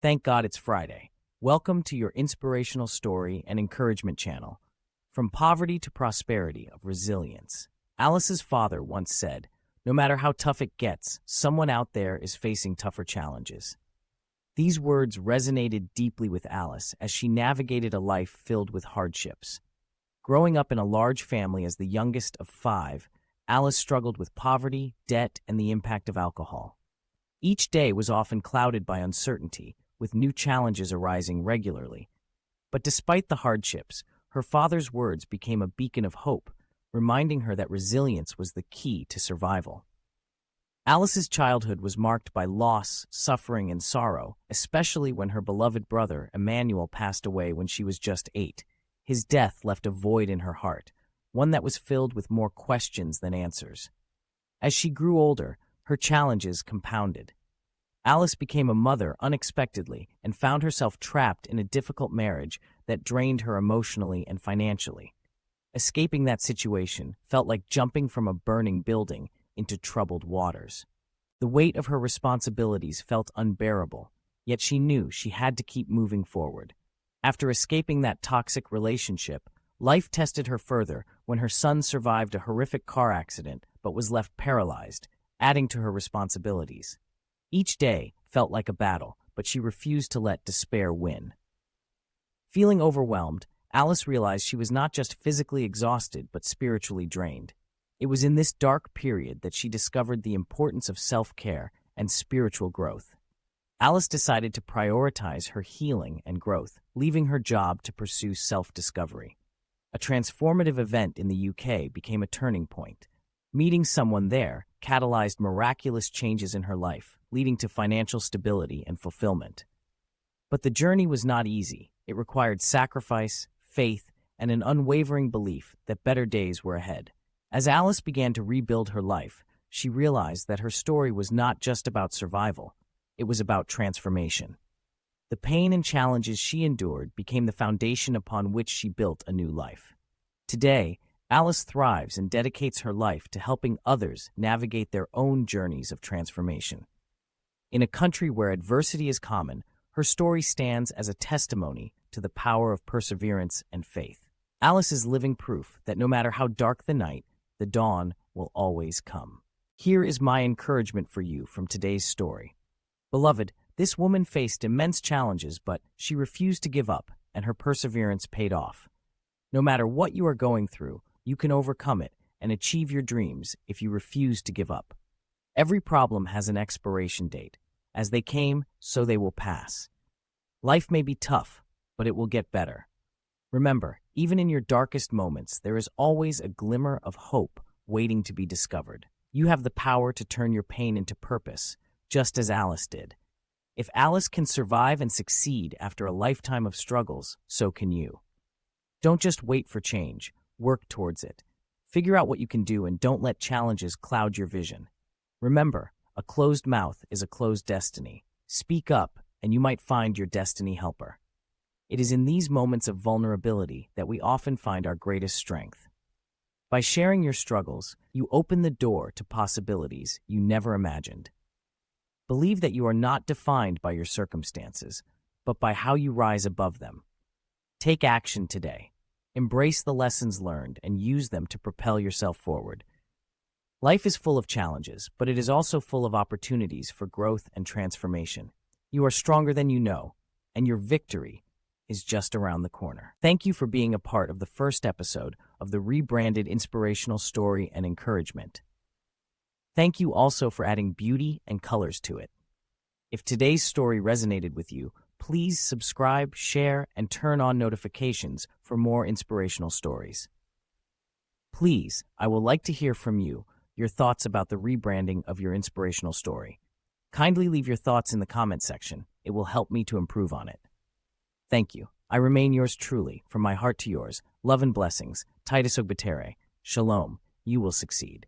Thank God it's Friday. Welcome to your inspirational story and encouragement channel. From poverty to prosperity of resilience. Alice's father once said, "No matter how tough it gets, someone out there is facing tougher challenges." These words resonated deeply with Alice as she navigated a life filled with hardships. Growing up in a large family as the youngest of five, Alice struggled with poverty, debt, and the impact of alcohol. Each day was often clouded by uncertainty, with new challenges arising regularly. But despite the hardships, her father's words became a beacon of hope, reminding her that resilience was the key to survival. Alice's childhood was marked by loss, suffering, and sorrow, especially when her beloved brother, Emmanuel, passed away when she was just 8. His death left a void in her heart, one that was filled with more questions than answers. As she grew older, her challenges compounded. Alice became a mother unexpectedly and found herself trapped in a difficult marriage that drained her emotionally and financially. Escaping that situation felt like jumping from a burning building into troubled waters. The weight of her responsibilities felt unbearable, yet she knew she had to keep moving forward. After escaping that toxic relationship, life tested her further when her son survived a horrific car accident but was left paralyzed, adding to her responsibilities. Each day felt like a battle, but she refused to let despair win. Feeling overwhelmed, Alice realized she was not just physically exhausted but spiritually drained. It was in this dark period that she discovered the importance of self-care and spiritual growth. Alice decided to prioritize her healing and growth, leaving her job to pursue self-discovery. A transformative event in the UK became a turning point. Meeting someone there catalyzed miraculous changes in her life, leading to financial stability and fulfillment. But the journey was not easy. It required sacrifice, faith, and an unwavering belief that better days were ahead. As Alice began to rebuild her life, she realized that her story was not just about survival, it was about transformation. The pain and challenges she endured became the foundation upon which she built a new life. Today, Alice thrives and dedicates her life to helping others navigate their own journeys of transformation. In a country where adversity is common, her story stands as a testimony to the power of perseverance and faith. Alice is living proof that no matter how dark the night, the dawn will always come. Here is my encouragement for you from today's story. Beloved, this woman faced immense challenges, but she refused to give up, and her perseverance paid off. No matter what you are going through, you can overcome it and achieve your dreams if you refuse to give up. Every problem has an expiration date. As they came, so they will pass. Life may be tough, but it will get better. Remember, even in your darkest moments, there is always a glimmer of hope waiting to be discovered. You have the power to turn your pain into purpose, just as Alice did. If Alice can survive and succeed after a lifetime of struggles, so can you. Don't just wait for change. Work towards it. Figure out what you can do and don't let challenges cloud your vision. Remember, a closed mouth is a closed destiny. Speak up, and you might find your destiny helper. It is in these moments of vulnerability that we often find our greatest strength. By sharing your struggles, you open the door to possibilities you never imagined. Believe that you are not defined by your circumstances, but by how you rise above them. Take action today. Embrace the lessons learned and use them to propel yourself forward. Life is full of challenges, but it is also full of opportunities for growth and transformation. You are stronger than you know, and your victory is just around the corner. Thank you for being a part of the first episode of the rebranded inspirational story and encouragement. Thank you also for adding beauty and colors to it. If today's story resonated with you, please subscribe, share, and turn on notifications for more inspirational stories. Please, I would like to hear from you, your thoughts about the rebranding of your inspirational story. Kindly leave your thoughts in the comment section. It will help me to improve on it. Thank you. I remain yours truly, from my heart to yours. Love and blessings. Titus Ogbatere. Shalom. You will succeed.